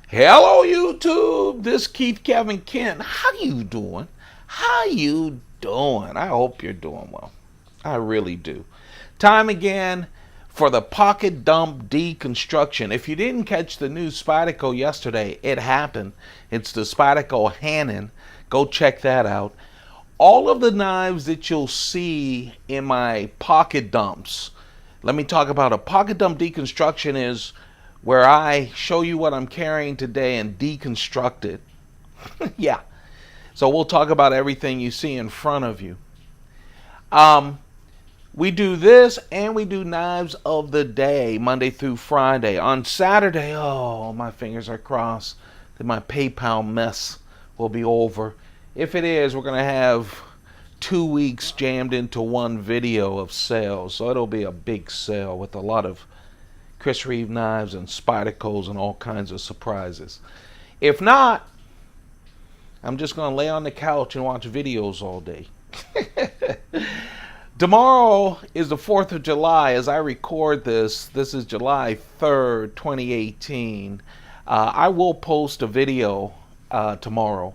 Hello YouTube, this Keith Kevin Kent. How you doing? How you doing? I hope you're doing well. I really do. Time again for the pocket dump deconstruction. If you didn't catch the new Spyderco yesterday, it happened. It's the Spyderco Hannon. Go check that out. All of the knives that you'll see in my pocket dumps. Let me talk about a pocket dump deconstruction is where I show you what I'm carrying today and deconstruct it. Yeah. So we'll talk about everything you see in front of you. We do this and we do knives of the day, Monday through Friday. On Saturday, oh, my fingers are crossed that my PayPal mess will be over. If it is, we're going to have 2 weeks jammed into one video of sales. So it'll be a big sale with a lot of Chris Reeve knives and Spydercos and all kinds of surprises. If not, I'm just going to lay on the couch and watch videos all day. Tomorrow is the 4th of July. As I record this, this is July 3rd, 2018. I will post a video tomorrow.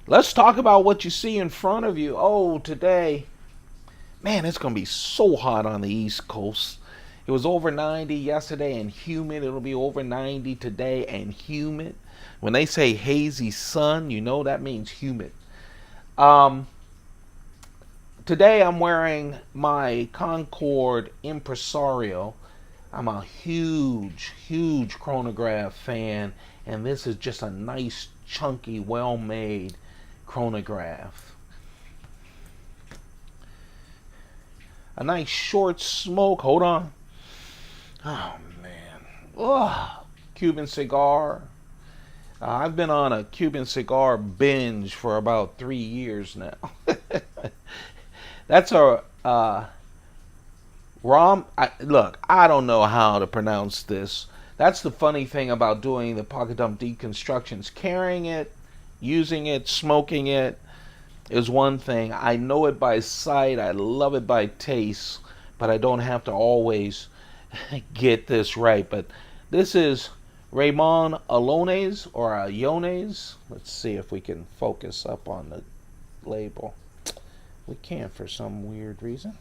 Let's talk about what you see in front of you. Oh, today, man, it's going to be so hot on the East Coast. It was over 90 yesterday and humid. It'll be over 90 today and humid. When they say hazy sun, you know that means humid. Today I'm wearing my Concord Impresario. I'm a huge chronograph fan, and this is just a nice, chunky, well-made chronograph. A nice short smoke. Hold on. Oh, man. Ugh. Cuban cigar. I've been on a Cuban cigar binge for about 3 years now. That's a look, I don't know how to pronounce this. That's the funny thing about doing the pocket dump deconstructions. Carrying it, using it, smoking it is one thing. I know it by sight. I love it by taste, but I don't have to always get this right. But this is Ramon Alones or Iones. Let's see if we can focus up on the label. We can't for some weird reason.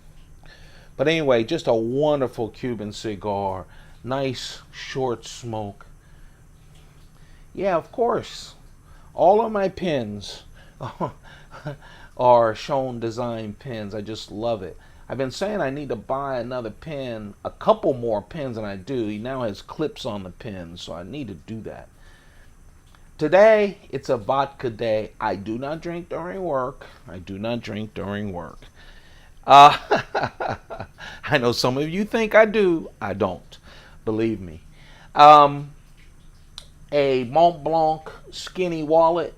But anyway, just a wonderful Cuban cigar. Nice short smoke. Yeah, of course. All of my pins are Schoen design pins. I just love it. I've been saying I need to buy another pin, a couple more pins than I do. He now has clips on the pins, so I need to do that. Today, it's a vodka day. I do not drink during work. I do not drink during work. I know some of you think I do. I don't. Believe me. A Mont Blanc skinny wallet.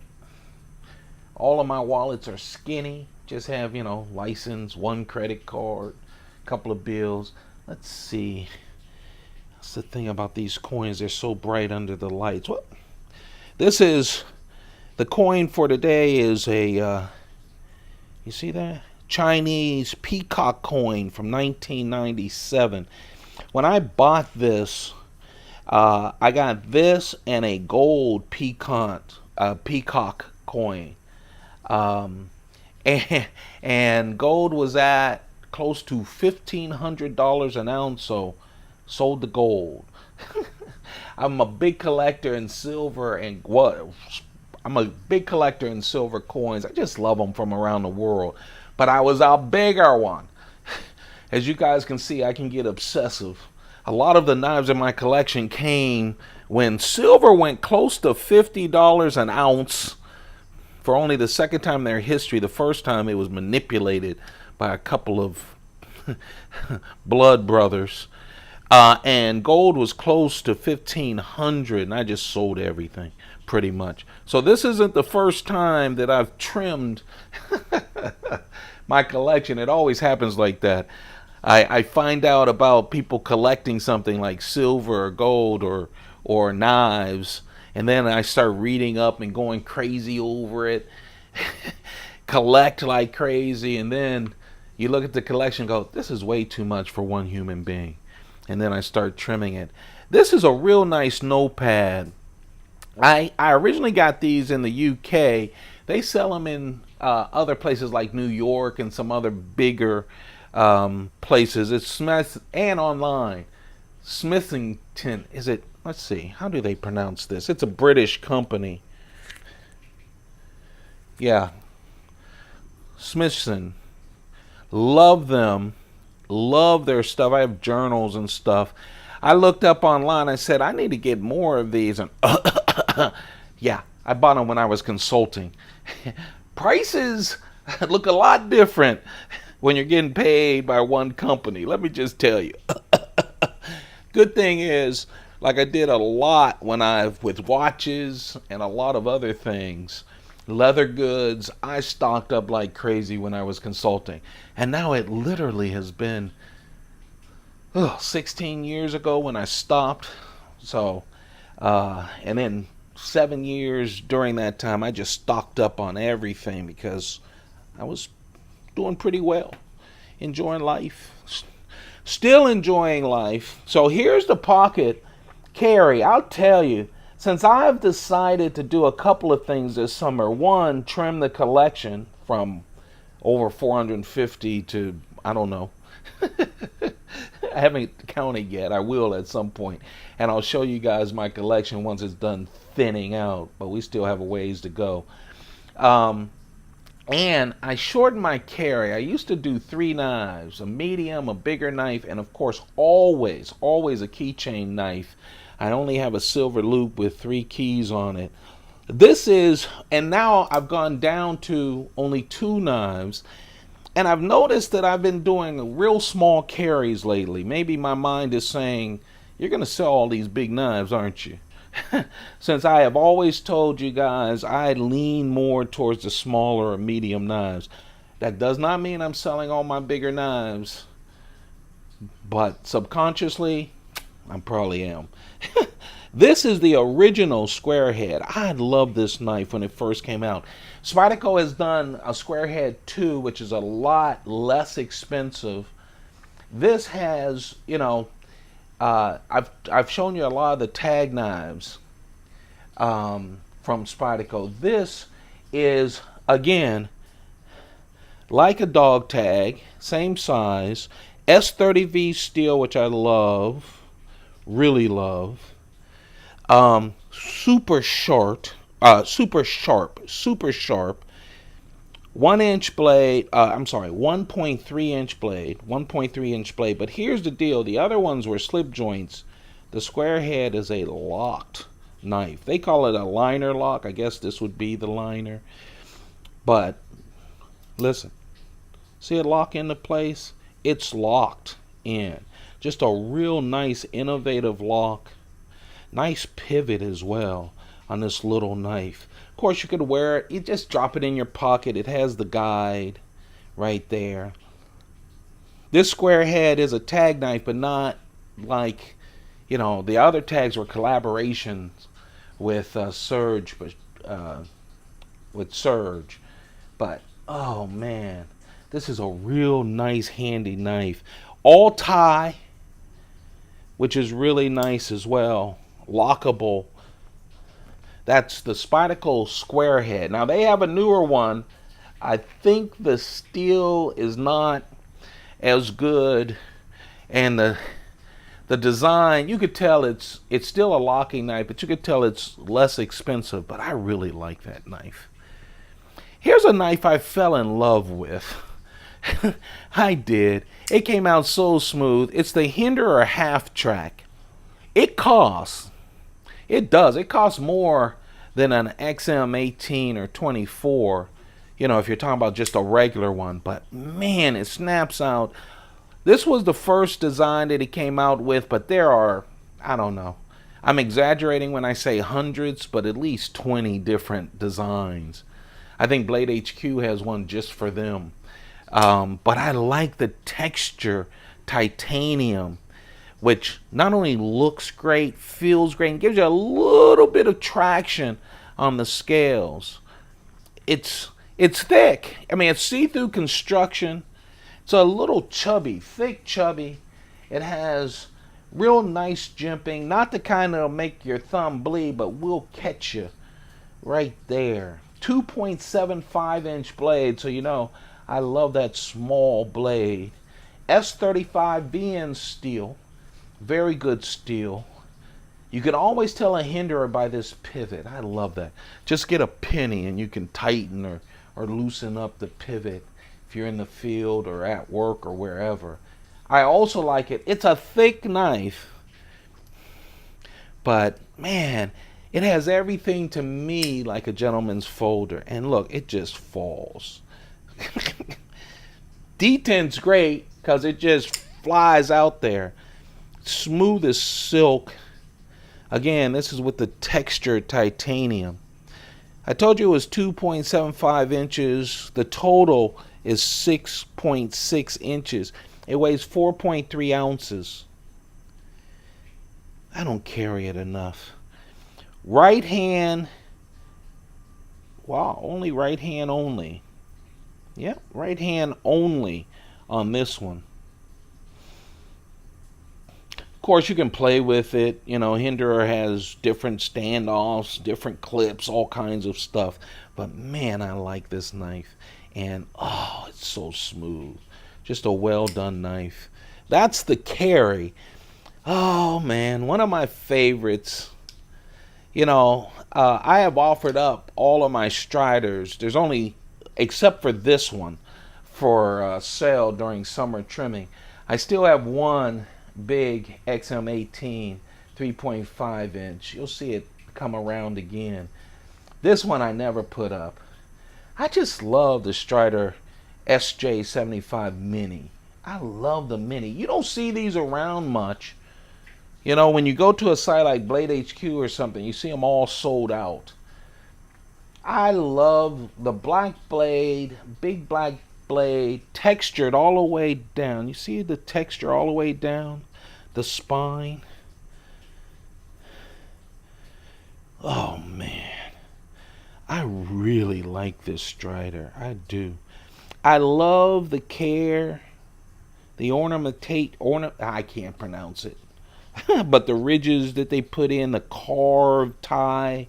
All of my wallets are skinny. Just have, license, one credit card, a couple of bills. Let's see. That's the thing about these coins. They're so bright under the lights. What? This is, the coin for today is a, you see that? Chinese peacock coin from 1997. When I bought this, I got this and a gold peacock coin. And gold was at close to $1,500 an ounce, so sold the gold. I'm a big collector in silver and I'm a big collector in silver coins. I just love them from around the world. But I was a bigger one. As you guys can see, I can get obsessive. A lot of the knives in my collection came when silver went close to $50 an ounce for only the second time in their history. The first time it was manipulated by a couple of blood brothers. And gold was close to $1,500, and I just sold everything pretty much. So this isn't the first time that I've trimmed my collection. It always happens like that. I find out about people collecting something like silver or gold or knives, and then I start reading up and going crazy over it, collect like crazy, and then you look at the collection and go, this is way too much for one human being. and then I start trimming it. This is a real nice notepad. I originally got these in the UK. They sell them in other places like New York and some other bigger places. It's Smith and online. Smithington, is it? Let's see. How do they pronounce this? It's a British company. Yeah, Smithson. Love them. Love their stuff. I have journals and stuff. I looked up online. I said, I need to get more of these. And yeah, I bought them when I was consulting. Prices look a lot different when you're getting paid by one company. Let me just tell you. Good thing is, like I did a lot with watches and a lot of other things, leather goods, I stocked up like crazy when I was consulting. And now it literally has been 16 years ago when I stopped. So, and then 7 years during that time, I just stocked up on everything because I was doing pretty well, enjoying life, still enjoying life. So here's the pocket carry. I'll tell you, since I've decided to do a couple of things this summer. One, trim the collection from over 450 to, I don't know. I haven't counted yet. I will at some point. And I'll show you guys my collection once it's done thinning out. But we still have a ways to go. And I shortened my carry. I used to do 3 knives, a medium, a bigger knife, and of course always a keychain knife. I only have a silver loop with 3 keys on it. And now I've gone down to only 2 knives. And I've noticed that I've been doing real small carries lately. Maybe my mind is saying, you're going to sell all these big knives, aren't you? Since I have always told you guys I lean more towards the smaller or medium knives. That does not mean I'm selling all my bigger knives. But subconsciously, I probably am. This is the original Squarehead. I loved this knife when it first came out. Spyderco has done a Squarehead 2, which is a lot less expensive. This has, I've shown you a lot of the tag knives from Spyderco. This is, again, like a dog tag, same size, S30V steel, which I love, really love. Super sharp. 1-inch blade. 1.3 inch blade. 1.3 inch blade. But here's the deal: the other ones were slip joints. The Squarehead is a locked knife. They call it a liner lock. I guess this would be the liner. But listen, see it lock into place? It's locked in. Just a real nice, innovative lock. Nice pivot as well on this little knife. Of course, you could wear it. You just drop it in your pocket. It has the guide right there. This Squarehead is a tag knife, but not like, the other tags were collaborations with Surge, But oh man, this is a real nice, handy knife. All tie, which is really nice as well. Lockable. That's the Spyderco Squarehead. Now they have a newer one. I think the steel is not as good, and the design, you could tell it's still a locking knife, but you could tell it's less expensive. But I really like that knife. Here's a knife I fell in love with. I did. It came out so smooth. It's the Hinderer half track. It costs more than an XM18 or 24, if you're talking about just a regular one. But man, it snaps out. This was the first design that it came out with, but there are, I don't know, I'm exaggerating when I say hundreds, but at least 20 different designs. I think Blade HQ has one just for them. But I like the texture, titanium, which not only looks great, feels great, and gives you a little bit of traction on the scales. It's thick. I mean, it's see-through construction. It's a little chubby, thick chubby. It has Real nice jimping. Not the kind that'll make your thumb bleed, but will catch you right there. 2.75-inch blade, so you know I love that small blade. S35 VN steel. Very good steel. You can always tell a Hinderer by this pivot. I love that. Just get a penny and you can tighten or loosen up the pivot if you're in the field or at work or wherever. I also like it. It's a thick knife, but man, it has everything to me like a gentleman's folder. And look, it just falls. D10's great because it just flies out there. Smooth as silk. Again, this is with the textured titanium. I told you it was 2.75 inches. The total is 6.6 inches. It weighs 4.3 ounces. I don't carry it enough. Right hand. Wow, only right hand only. Yep, right hand only on this one. Of course, you can play with it. You know, Hinderer has different standoffs, different clips, all kinds of stuff. But man, I like this knife. And oh, it's so smooth. Just a well done knife. That's the carry. Oh man, one of my favorites. You know, I have offered up all of my Striders. There's only, except for this one, for sale during summer trimming. I still have one big XM18 3.5 inch. You'll see it come around again. This one I never put up. I just love the Strider SJ75 Mini. I love the Mini. You don't see these around much. You know, when you go to a site like Blade HQ or something, you see them all sold out. I love the black blade, big black blade, textured all the way down. You see the texture all the way down? The spine. Oh man, I really like this Strider. I do. I love the care, the I can't pronounce it, but the ridges that they put in, the carved tie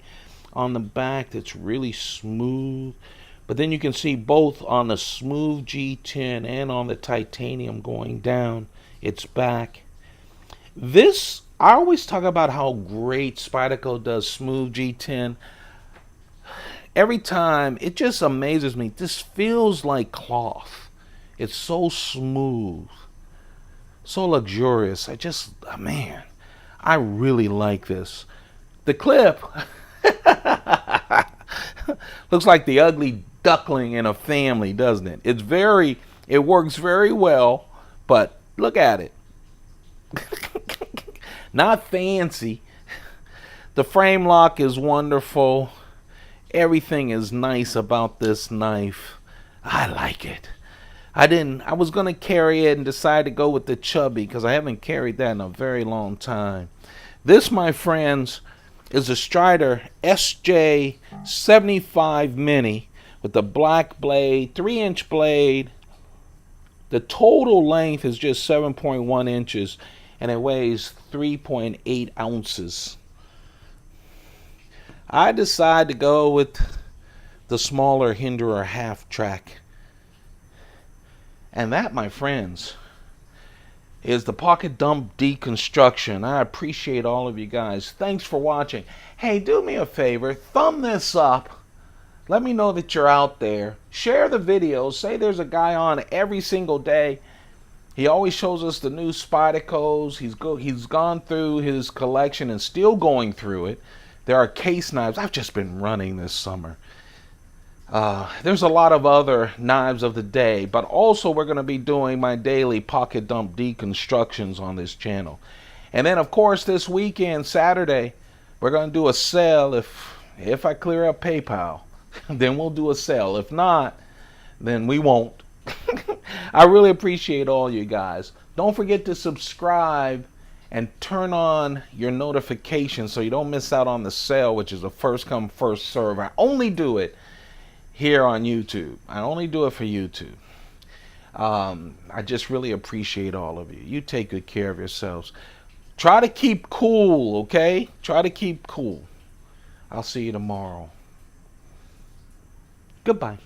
on the back that's really smooth. But then you can see both on the smooth G10 and on the titanium going down its back. This, I always talk about how great Spyderco does smooth G10. Every time, it just amazes me. This feels like cloth. It's so smooth, so luxurious. Man, I really like this. The clip looks like the ugly duckling in a family, doesn't it? It works very well, but look at it. Not fancy. The frame lock is wonderful. Everything is nice about this knife. I like it. I was going to carry it and decided to go with the chubby because I haven't carried that in a very long time. This, my friends, is a Strider SJ75 Mini with the black blade, 3-inch blade. The total length is just 7.1 inches and it weighs 3.8 ounces. I decided to go with the smaller Hinderer half track. And that, my friends, is the pocket dump deconstruction. I appreciate all of you guys. Thanks for watching. Hey, do me a favor, thumb this up. Let me know that you're out there. Share the videos. Say there's a guy on every single day. He always shows us the new Spydercos. He's gone through his collection and still going through it. There are case knives. I've just been running this summer. There's a lot of other knives of the day, but also we're going to be doing my daily pocket dump deconstructions on this channel. And then, of course, this weekend, Saturday, we're going to do a sale. If I clear up PayPal, then we'll do a sale. If not, then we won't. I really appreciate all you guys. Don't forget to subscribe and turn on your notifications so you don't miss out on the sale, which is a first come, first serve. I only do it here on YouTube. I only do it for YouTube. I just really appreciate all of you. You take good care of yourselves. Try to keep cool, okay? Try to keep cool. I'll see you tomorrow. Goodbye.